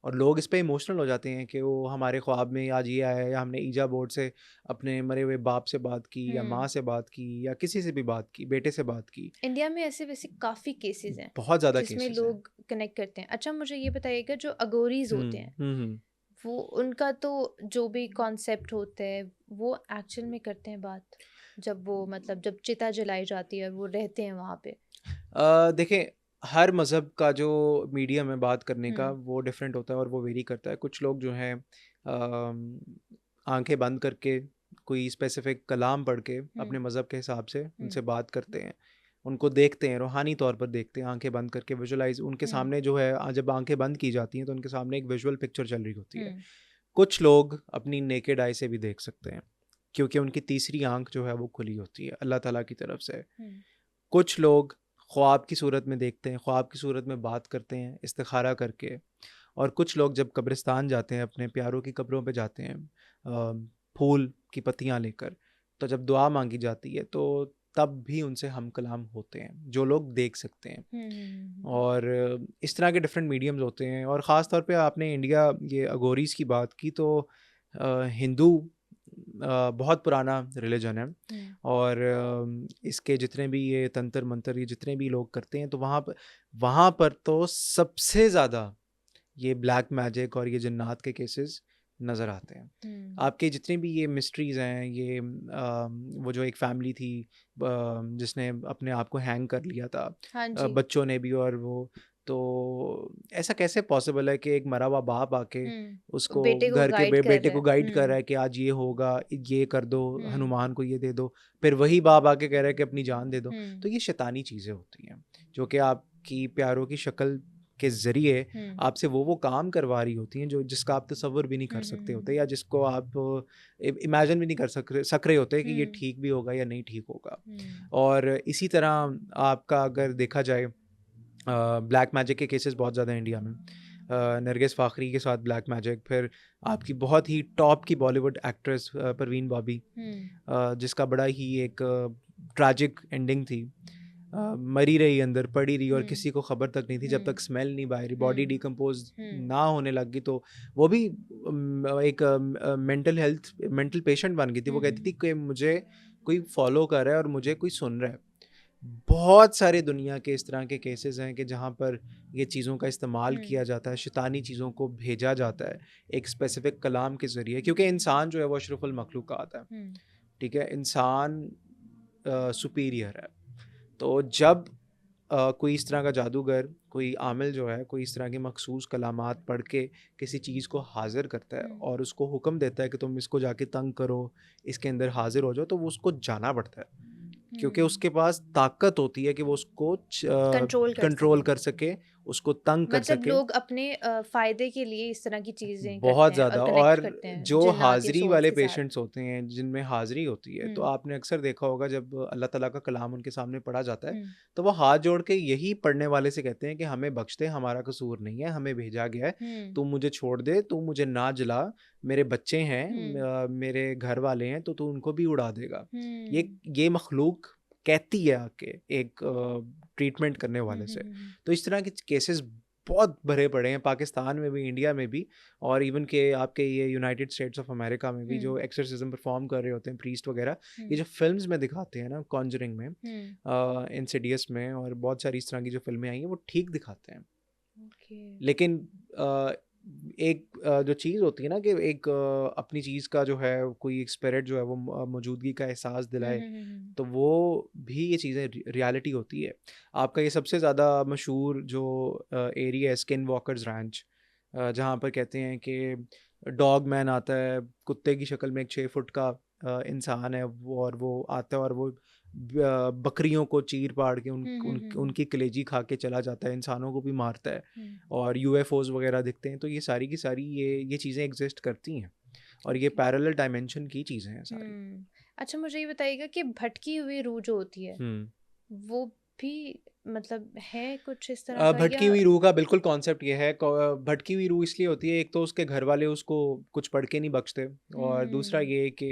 और लोग इस पे इमोशनल हो जाते हैं कि वो हमारे ख्वाब में आज ये आया या हमने ईजा बोर्ड से अपने मरे हुए बाप से बात की या माँ हुँ। से बात की या किसी से भी बात की, बेटे से बात की। इंडिया में ऐसे वैसे काफ़ी केसेज़ हैं, बहुत ज़्यादा जिसमें केसेस हैं। लोग कनेक्ट करते हैं। अच्छा, मुझे ये बताइएगा जो अघोरीज़ हुँ, होते हैं, हुँ, हुँ। वो उनका तो जो भी कॉन्सेप्ट होता है, वो एक्चुअल में करते हैं बात? जब वो मतलब जब चिता जलाई जाती है और वो रहते हैं वहाँ पे? देखिए, हर मज़हब का जो मीडियम है बात करने का हुँ, वो डिफरेंट होता है और वो वेरी करता है। कुछ लोग जो हैं आँखें बंद करके कोई स्पेसिफ़िक कलाम पढ़ के अपने हुँ, मज़हब के हिसाब से हुँ, उनसे बात करते हैं। उनको देखते हैं, रूहानी तौर पर देखते हैं, आँखें बंद करके विजुअलाइज़ उनके हुँ, सामने जो है जब आँखें बंद की जाती हैं तो उनके सामने एक विजुअल पिक्चर चल रही होती है। हुँ, कुछ लोग अपनी नेकेड आई से भी देख सकते हैं, क्योंकि उनकी तीसरी आँख जो है वो खुली होती है अल्लाह ताला की तरफ से। हुँ, कुछ लोग ख्वाब की सूरत में देखते हैं, ख्वाब की सूरत में बात करते हैं इस्तिखारा करके और कुछ लोग जब कब्रिस्तान जाते हैं, अपने प्यारों की कब्रों पे जाते हैं फूल की पत्तियाँ लेकर, तो जब दुआ माँगी जाती है, तो तब भी उनसे हम कलाम होते हैं, जो लोग देख सकते हैं। हुँ, हुँ, हुँ, और इस तरह के डिफरेंट मीडियम्स होते हैं और ख़ास तौर पे आपने इंडिया ये अघोरीज़ की बात की तो हिंदू बहुत पुराना रिलीजन है हुँ, और इसके जितने भी ये तंत्र मंत्र ये जितने भी लोग करते हैं तो वहाँ पर तो सबसे ज़्यादा ये ब्लैक मैजिक और ये जिन्नात के केसेस नज़र आते हैं। हम्म। आपके जितने भी ये मिस्ट्रीज़ हैं, ये वो जो एक फैमिली थी जिसने अपने आप को हैंग कर लिया था, हाँ जी। बच्चों ने भी, और वो, तो ऐसा कैसे पॉसिबल है कि एक मरा हुआ बाप आके उसको बेटे को घर के गाइड कर बेटे रहा को है। गाइड कर रहा है कि आज ये होगा, ये कर दो, हम्म। हनुमान को ये दे दो, फिर वही बाप आके कह रहा है कि अपनी जान दे दो। हम्म। तो ये शैतानी चीज़ें होती हैं जो कि आपकी प्यारों की शक्ल के ज़रिए हम्म। आपसे वो काम करवा रही होती हैं जो जिसका आप तसव्वुर भी नहीं कर सकते होते, या जिसको आप इमेजिन भी नहीं कर सक रहे होते कि ये हम्म। ठीक भी होगा या नहीं ठीक होगा। हम्म। और इसी तरह आपका अगर देखा जाए, ब्लैक मैजिक के केसेस बहुत ज़्यादा हैं इंडिया में। नरगिस फ़ाखरी के साथ ब्लैक मैजिक, फिर आपकी बहुत ही टॉप की बॉलीवुड एक्ट्रेस परवीन बाबी, हम्म। जिसका बड़ा ही एक ट्रैजिक एंडिंग थी। मरी रही अंदर पड़ी रही और हम्म। किसी को खबर तक नहीं थी जब तक स्मेल नहीं बाहर, बॉडी हम्म। डिकम्पोज हम्म। ना होने लगी। तो वो भी एक मेंटल पेशेंट बन गई थी। वो कहती थी कि मुझे कोई फॉलो कर रहा है और मुझे कोई सुन रहा है। बहुत सारे दुनिया के इस तरह के केसेस हैं कि जहाँ पर ये चीज़ों का इस्तेमाल किया जाता है, शैतानी चीज़ों को भेजा जाता है एक स्पेसिफिक कलाम के ज़रिए, क्योंकि इंसान जो है वो अशरफुल मखलूक़ात है। ठीक है, इंसान सुपीरियर है। तो जब कोई इस तरह का जादूगर, कोई आमिल जो है, कोई इस तरह की मखसूस कलामात पढ़ के किसी चीज़ को हाज़िर करता है और उसको हुक्म देता है कि तुम इसको जाके तंग करो, इसके अंदर हाज़िर हो जाओ, तो वो उसको जाना पड़ता है। क्योंकि उसके पास ताकत होती है कि वो उसको कंट्रोल कर कंट्रोल सके। कर सके, उसको तंग कर मतलब सके। लोग अपने फ़ायदे के लिए इस तरह की चीज़ें करते बहुत हैं और ज़्यादा। कनेक्ट और करते हैं जो जिन्नात या हाज़िरी सोल्स वाले के साथ। पेशेंट्स होते हैं, जिनमें हाज़िरी होती है, तो हुँ। आपने अक्सर देखा होगा जब अल्लाह ताला का कलाम उनके सामने पढ़ा जाता है, हुँ। तो वो हाथ जोड़ के यही पढ़ने वाले से कहते हैं कि हमें बख्श दे, हमारा कसूर नहीं है, हमें भेजा गया है, हुँ। तू मुझे छोड़ दे, तू मुझे ना जला, मेरे बच्चे हैं, हुँ। मेरे घर वाले हैं, तो तू उनको भी उड़ा देगा। ये हुँ। ये मखलूक कहती है आके एक ट्रीटमेंट करने हुँ, वाले हुँ, से। हुँ, हुँ। तो इस तरह के केसेस बहुत भरे पड़े हैं पाकिस्तान में भी, इंडिया में भी, और इवन के आपके ये यूनाइटेड स्टेट्स ऑफ अमेरिका में भी, हुँ। जो एक्सोर्सिज्म परफॉर्म कर रहे होते हैं प्रीस्ट वगैरह, ये हुँ। जो फिल्म्स में दिखाते हैं ना, कॉन्जरिंग में, हुँ। इंसिडियस में, और बहुत सारी इस तरह की जो फिल्में आई हैं वो ठीक दिखाते हैं। ओके। लेकिन एक जो चीज़ होती है ना कि एक अपनी चीज़ का जो है कोई एक स्पिरिट जो है वो मौजूदगी का एहसास हुँ, दिलाए, हुँ, हुँ, हुँ। तो वो भी ये चीज़ें रियलिटी होती है। आपका ये सबसे ज़्यादा मशहूर जो एरिया है, स्किन वॉकर्स रैंच, जहाँ पर कहते हैं कि डॉग मैन आता है, कुत्ते की शक्ल में एक 6 फुट का इंसान है वो, और वो आता है और वो बकरियों को चीर पाड़ के हुँ, हुँ, हुँ, हुँ। उनकी कलेजी खा के चला जाता है, इंसानों को भी मारता है, हुँ। और यूएफओज वगैरह दिखते हैं। तो ये सारी की सारी ये चीज़ें एग्जिस्ट करती हैं, और ये ओके। पैरेलल डायमेंशन की चीज़ें हैं सारी। हुँ। अच्छा मुझे ये बताइएगा कि भटकी हुई रूह जो होती है, हुँ। वो भी मतलब है कुछ इस तरह का भटकी या हुई रूह का बिल्कुल कॉन्सेप्ट ये है, भटकी हुई रूह इसलिए होती है, एक तो उसके घर वाले उसको कुछ पढ़ के नहीं बख्शते, और दूसरा हुँ। ये कि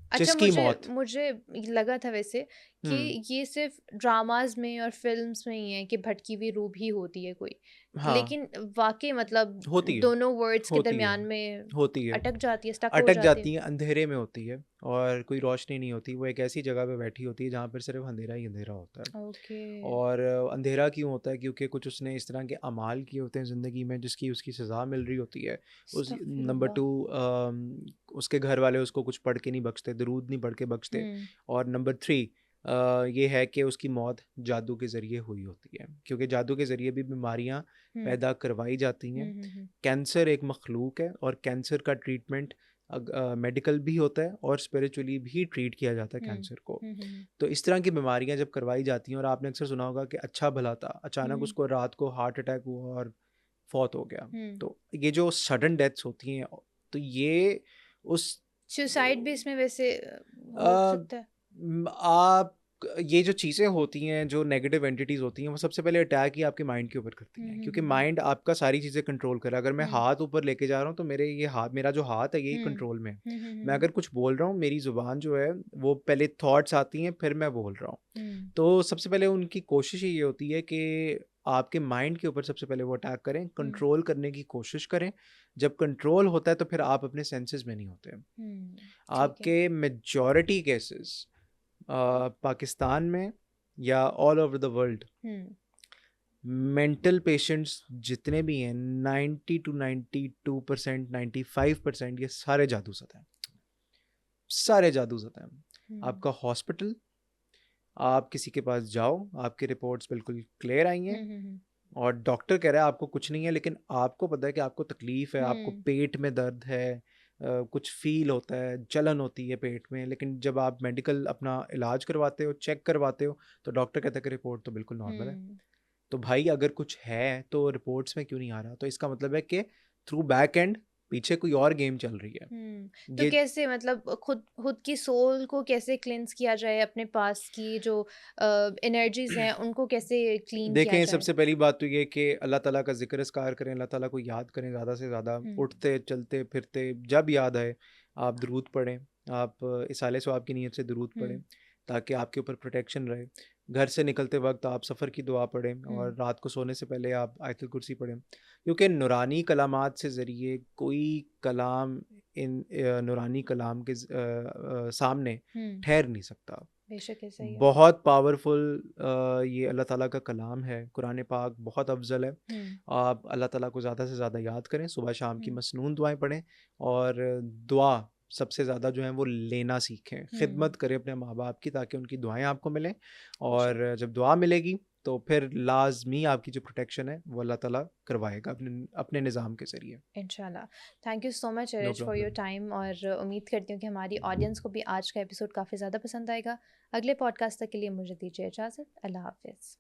अच्छा जिसकी मुझे मौत। मुझे लगा था वैसे कि हुँ। ये सिर्फ़ ड्रामाज़ में और फ़िल्म्स में ही है कि भटकी हुई रूह भी होती है कोई। हाँ, लेकिन वाक़ई मतलब होती है, दोनों वर्ड्स के होती है, दरमियान में होती है। अटक जाती है, स्टक हो अटक जाती है। जाती हैं, अंधेरे में होती है, और कोई रोशनी नहीं होती। वो एक ऐसी जगह पे बैठी होती है जहाँ पर सिर्फ़ अंधेरा ही अंधेरा होता है। ओके। और अंधेरा क्यों होता है? क्योंकि कुछ उसने इस तरह के अमाल किए होते हैं ज़िंदगी में जिसकी उसकी सज़ा मिल रही होती है। उस नंबर अस्तग़फ़िरुल्लाह। 2, उसके घर वाले उसको कुछ पढ़ के नहीं बख्शते, दरूद नहीं पढ़ के बख्शते, हुँ। और नंबर 3, ये है कि उसकी मौत जादू के ज़रिए हुई होती है, क्योंकि जादू के ज़रिए भी बीमारियाँ हुँ। पैदा करवाई जाती हैं। हुँ, हुँ, हुँ। कैंसर एक मखलूक है, और कैंसर का ट्रीटमेंट मेडिकल भी होता है और स्पिरिचुअली भी ट्रीट किया जाता है हुँ। कैंसर को। हुँ, हुँ, हुँ। तो इस तरह की बीमारियाँ जब करवाई जाती हैं, और आपने अक्सर सुना होगा कि अच्छा भला था, अचानक हुँ, उसको रात को हार्ट अटैक हुआ और फौत हो गया। हुँ। तो ये जो सडन डेथ्स होती हैं, तो ये उस सुसाइड भी इसमें वैसे हो अ, सकता है? आप ये जो चीज़ें होती हैं, जो नेगेटिव एंटिटीज़ होती हैं, वो सबसे पहले अटैक ही आपके माइंड के ऊपर करती हुँ, हैं, हुँ, क्योंकि हुँ, हुँ। माइंड आपका सारी चीज़ें कंट्रोल कर रहा है। अगर मैं हुँ, हाथ ऊपर लेके जा रहा हूँ, तो मेरा जो हाथ है यही हुँ। कंट्रोल में है। हुँ, हुँ, हुँ, मैं हुँ। अगर कुछ बोल रहा हूँ, मेरी ज़ुबान जो है वो पहले थॉट्स आती हैं, फिर मैं बोल रहा हूँ। हुँ, तो सबसे पहले उनकी कोशिश ही ये होती है कि आपके माइंड के ऊपर सबसे पहले वो अटैक करें, हुँ, कंट्रोल करने की कोशिश करें। जब कंट्रोल होता है तो फिर आप अपने सेंसेस में नहीं होते। हुँ। ठीक है। आपके मेजॉरिटी केसेस पाकिस्तान में या all over the world hmm, mental patients जितने भी हैं 90 टू 92%, 95% ये सारे जादू हैं, सारे जादू हैं। आपका हॉस्पिटल, आप किसी के पास जाओ, आपकी रिपोर्ट्स बिल्कुल क्लियर आई हैं और डॉक्टर कह रहा है आपको कुछ नहीं है, लेकिन आपको पता है कि आपको तकलीफ है, आपको पेट में दर्द है, कुछ फील होता है, जलन होती है पेट में, लेकिन जब आप मेडिकल अपना इलाज करवाते हो, चेक करवाते हो, तो डॉक्टर कहता है कि रिपोर्ट तो बिल्कुल नॉर्मल है। तो भाई अगर कुछ है तो रिपोर्ट्स में क्यों नहीं आ रहा? तो इसका मतलब है कि थ्रू बैक एंड पीछे कोई और गेम चल रही है। तो ये कैसे मतलब खुद खुद की सोल को कैसे क्लींस किया जाए, अपने पास की जो एनर्जीज हैं उनको कैसे क्लीन किया देखें, जाए? सबसे पहली बात तो ये कि अल्लाह ताला का ज़िक्र अस्कार करें, अल्लाह ताला को याद करें ज़्यादा से ज़्यादा, उठते, चलते, फिरते जब याद आए आप दरूद पढ़ें, आप इसाले सवाब की नीयत से दरूद पढ़ें ताकि आपके ऊपर प्रोटेक्शन रहे। घर से निकलते वक्त आप सफ़र की दुआ पढ़ें और रात को सोने से पहले आप आयतुल कुर्सी पढ़ें, क्योंकि नूरानी कलामात से ज़रिए कोई कलाम इन नूरानी कलाम के सामने ठहर नहीं सकता। बेशक ऐसा ही है। बहुत पावरफुल ये अल्लाह ताला का कलाम है, कुरान पाक बहुत अफजल है। आप अल्लाह ताला को ज़्यादा से ज़्यादा याद करें, सुबह शाम की मसनून दुआएं पढ़ें और दुआ सबसे ज़्यादा जो है वो लेना सीखें, खिदमत करें अपने माँ बाप की ताकि उनकी दुआएं आपको मिलें, और जब दुआ मिलेगी तो फिर लाजमी आपकी जो प्रोटेक्शन है वो अल्लाह ताला करवाएगा अपने अपने निज़ाम के ज़रिए। इंशाल्लाह। Thank you so much no अरिज फॉर योर प्रॉब्लम। टाइम, और उम्मीद करती हूँ कि हमारी ऑडियंस को भी आज का एपिसोड काफ़ी ज़्यादा पसंद आएगा। अगले पॉडकास्ट तक के लिए मुझे दीजिए इजाज़त। अल्लाह हाफिज़।